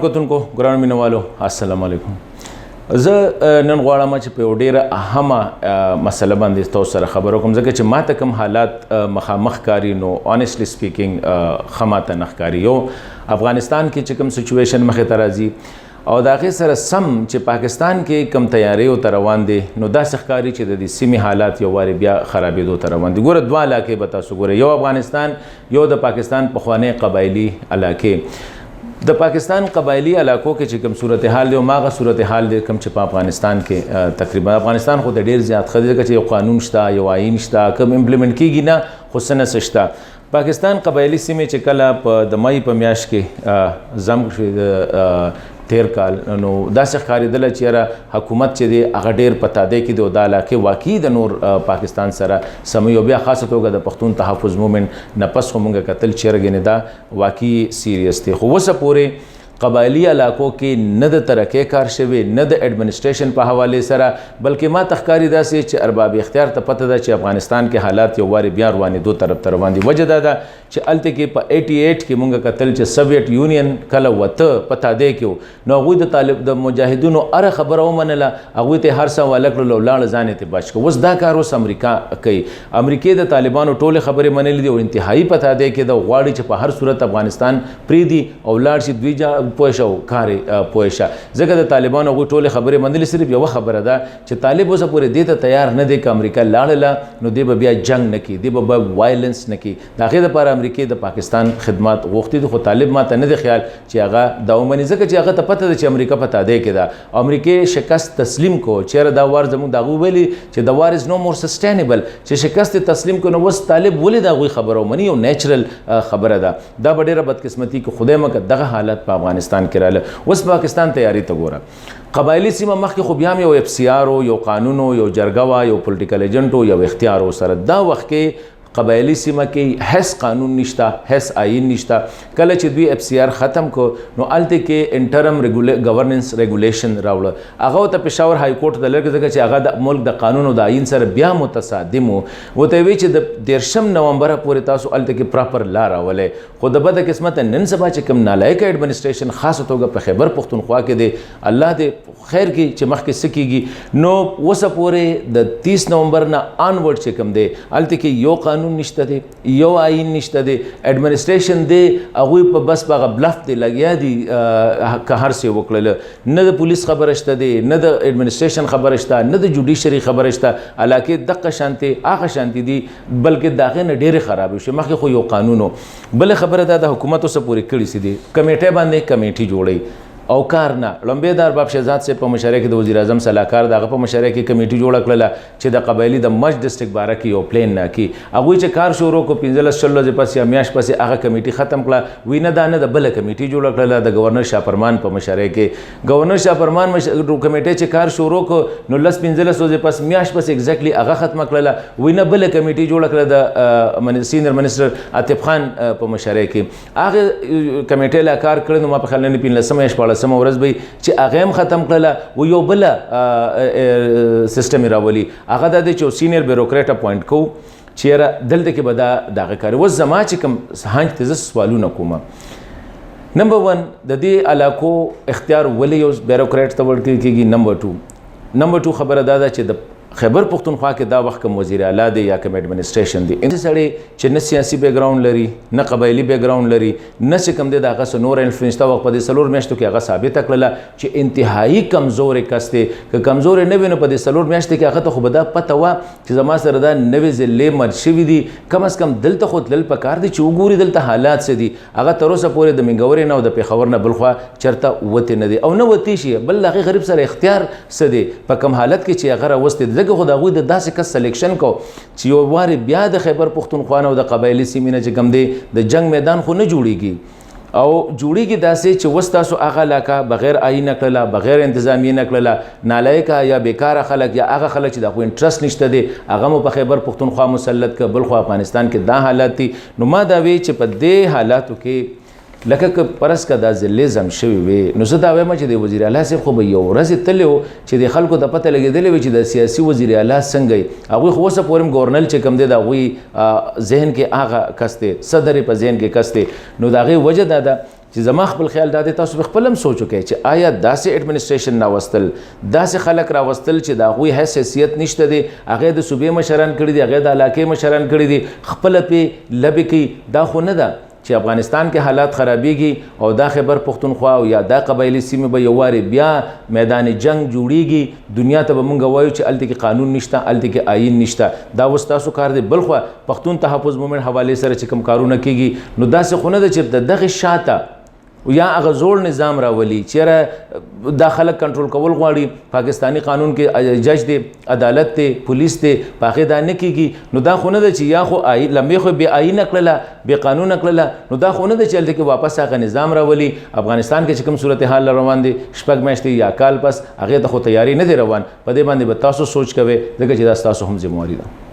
کتونکو ګرانو مینوالو السلام علیکم. زه نن غواړم چې په ډیره اهمه مسله باندې تاسو سره خبرو کوم ځکه چې ماته کوم حالات مخامخ کاری نو honestly speaking خماته نخکاری یو افغانستان کې چې کوم سچویشن مخې ته راځي او د هغې سره سم چې پاکستان کې کوم تیاریو ته روان دي نو داسې ښکاري چې د دې سیمې حالات یو وارې بیا خرابېدو ته روان دي. ګوره دوه علاقې به تاسو ګورئ، یو افغانستان، یو د پاکستان پخوانی قبایلي علاقې. د پاکستان قبایلی علاقو کې چې کوم صورتحال دی او ماغه صورتحال دی کوم چې په افغانستان کې تقریبا افغانستان خو د ډیر زیات خدای چې یو قانون شته، یو آئین شته، کوم امپلیمنٹ کیږي نه خو څه شته. پاکستان قبایلی سیمې چې کله په د مای په میاشت کې زم شوې تیر کال نو داسې ښکارېدله چې یاره حکومت چې دی هغه ډېر په تادی کې دی او دا علاقې واقعي د نور پاکستان سره سموي او بیا خاصه توګه د پښتون تحفظ مومنټ نه پس خو موږ کتل چې یاره دا واقعي سیریس دی. خو اوسه پورې قبایلی علاقو کې نه د ترقۍ کار شوی، نه د ایڈمنسټریشن په حوالې سره، بلکې ما ته ښکاري داسې چې ارباب اختیار ته پته ده چې افغانستان کې حالات یو وارې بیا روانېدو طرف ته روان دي. وجه دا ده چې هلته کې په 88 کې موږ کتل چې سویټ یونین کله وته په تادی کې و نو هغوی د طالب د مجاهدینو هره خبره ومنله، هغوی ته هر څه حواله کړل او لاړه ځان یې بچ کړ. اوس دا کار اوس امریکا کوي. امریکې د طالبانو ټولې خبرې منلې دي او انتهایي په تادی کې ده، غواړي چې په هر صورت افغانستان پرېږدي او لاړ شي دوی پوه شو کارې پوه شه. ځکه د طالبانو هغوی ټولې خبرې منلې، صرف یوه خبره ده چې طالب اوسه پورې دې ته تیار نه دی که امریکا لاړله نو دی به بیا جنګ نه کړي، دی به وایلنس نه کړي. د هغې دپاره امریکې د پاکستان خدمات غوښتي دي، خو طالب ما ته نه دی خیال چې هغه دا ومني، ځکه چې هغه ته پته ده چې امریکا په تادی کې ده. امریکې شکست تسلیم کو، چېرې دا وار زموږ د هغوی ویلي چې د وار از نو مور سسټینیبل، چې شکست تسلیم کو نو اوس طالب ولې د هغوی خبره ومني، یو نیچرل خبره ده. دا به ډېره بدقسمتي که خدای مکه دغه حالت په افغانستان کې راغله. اوس پاکستان تیاری ته ګوره، قبایلی سیمه مخکې خو بیا هم یو FCR یو قانون یو جرګه وه، یو پولیټیکل ایجنټ یو اختیار سره. دا وخت کې قبایلی سیمه کې هیڅ قانون نشته، هیڅ آئین نشته. کله چې دوی FCR ختم کو نو هلته کې انټرم ګورننس ریګولیشن راوړه، هغه ته پېښور های کورټ ته لږ ځکه چې هغه د ملک د قانون او د آئین سره بیا متصادم و. ورته یې وی چې د 13 نومبره پورې تاسو هلته کې پراپر لا راولئ. خو د بده قسمته نن سبا چې کوم نالایقه ایډمنسټریشن خاصه توګه په خیبر پختونخوا کې دی، الله دې خیر کړي چې مخکې څه کېږي، نو اوسه پورې د 30 نومبر نه آنورډ چې کوم دی هلته کې یو قانون نشته دی، یو آئین نشته دی، ایڈمنسټریشن دی هغوی په بس په هغه بلف دی لګیا دي که هر څه وکړله. نه د پولیس خبره شته دی، نه د ایڈمنسټریشن خبره شته، نه د جوډیشري خبره شته. علاقې دقه شانتې هغه شانتې دي، بلکې د هغې نه ډېرې خرابې شوې. مخکې خو یو قانون و. بله خبره دا د حکومت اوسه پورې کړي سي دي کمیټۍ باندې کمیټي جوړوي او کار نه. لومبې د ارباب شهزاد صاحب په مشرۍ کې د وزیر اعظم صلاحکار د هغه په مشرۍ کې کمیټي جوړه کړله چې د قبایلي د مج ډسټرکټ باره کې یو پلین نه کړي. هغوی چې کار شروع کړو 15-16 ورځې پس یا میاشت پسې هغه کمیټي ختم کړه. وی نه دا نه د بله کمیټي جوړه کړله د گورنر شاپرمان په مشرۍ کې. گورنر شاپرمان کمیټۍ چې کار شروع کړو نو 10-15 ورځې پس میاشت پس ایگزیکټلی هغه ختمه کړله. وی نه بله کمیټي جوړه کړله د سینیر منسټر عاطف خان په مشرۍ کې. هغه کمیټۍ لا کار کړی نو ما په خیال نه 15 یا 14 ورځ به چې هغه هم ختم کړله. و یو بله سیسټم یې راولي، هغه دا دی چې سینیر بیروکریټ اپوینټ کوو چې یاره دلته کې به دا دغه کار. اوس زما چې کوم هنج ته زه سوالونه کوم، نمبر 1 د دې علاقو اختیار ولې یو بیروکریټ ته ورکړل کېږي. نمبر 2 خبره دا ده چې د خیبر پختونخوا کې دا وخت کوم وزیر اعلی دی یا کوم ایډمنسټریشن دی، انځ سړی چې نه سیاسي بیک ګراوند لري، نه قبایلی بیک ګراوند لري، نه چې کوم دی د هغه څه نور انفلوئنس ته وخت په دې 4 میاشتو کې هغه ثابته کړله چې انتهایی کمزورې کس دی. که کمزورې نه وي نو په دې 4 میاشتو کې هغه ته خو به دا پته وه چې زما سره دا نوې ضلعې مرج شوي دي، کم از کم دلته خو تلل پکار دی چې وګوري دلته حالات څه دي. هغه تر اوسه پورې د منګورې نه او د پېښور نه بلخوا چېرته وتې نه دی او نه وتی شي. بل هغې غریب سره اختیار څه دی په کوم حالت کې چې هغه راوستی دی. ځکه خو د هغوی د داسې کس سلیکشن کو چې یو وارې بیا د خیبر پختونخوا نه او د قبایلي سیمې نه چې کوم دی د جنگ میدان خو نه جوړیږي او جوړیږي داسې چې اوس تاسو هغه علاقه بغیر آئین نه کړله، بغیر انتظامیې نه کړله، نالایقه یا بیکاره خلک یا هغه خلک چې د هغوی انټرسټ نشته دی هغه مو په خیبر پختونخوا مسلط کړه. بل خو افغانستان کې دا حالات دي. نو ما دا وی چې په دې حالاتو کې لکه که پرس که دا ضلعې زم شوي وي نو زه دا وایم چې د وزیر اعلی صاحب خو به یو ورځې تللی و چې د خلکو ته پته لګېدلې وي چې د سیاسي وزیر اعلی څنګه وي. هغوی خو اوسه پورې هم ګورنر چې کوم دی د هغوی ذهن کې هغه کس دی، صدر یې په ذهن کې کس دی. نو د هغې وجه دا ده چې زما خپل خیال دا دی تاسو خپل هم سوچ وکړئ چې آیا داسې اډمنسټریشن راوستل داسې خلک راوستل چې د هغوی حیثیت نشته دی هغه د صوبې مشران کړي دي هغه د علاقې مشران کړي دي خپل پې لبې کوي دا خو نه ده چې افغانستان کې حالات خرابېږي او دا خیبر پختونخوا او یا دا قبایلي سیمې به یو وارې بیا میدان جنگ جوړیږي دنیا ته به مونږ وایو چې هلته کې قانون نشته هلته کې آئین نشته دا اوس تاسو کار دی بل خوا پښتون تحفظ مومنټ حوالې سره چې کوم کارونه کېږي نو داسې خو نه ده چې د دغې شاته یا هغه زوړ نظام راولي چېرې دا خلک کنټرول کول غواړي پاکستانی قانون کې جج دی عدالت دی پولیس دی په هغې دا نه کېږي نو دا خو نه ده چې یا خو لمبې خو بې آیینه کړله بې قانونه کړله نو دا خو نه ده چې هلته کې واپس هغه نظام راولي افغانستان کې چې کوم صورتحال روان دی 6 میاشتې یا کال پس هغې ته خو تیاری نه دی روان په دې باندې به تاسو سوچ کوئ ځکه چې دا ستاسو هم ذمواري ده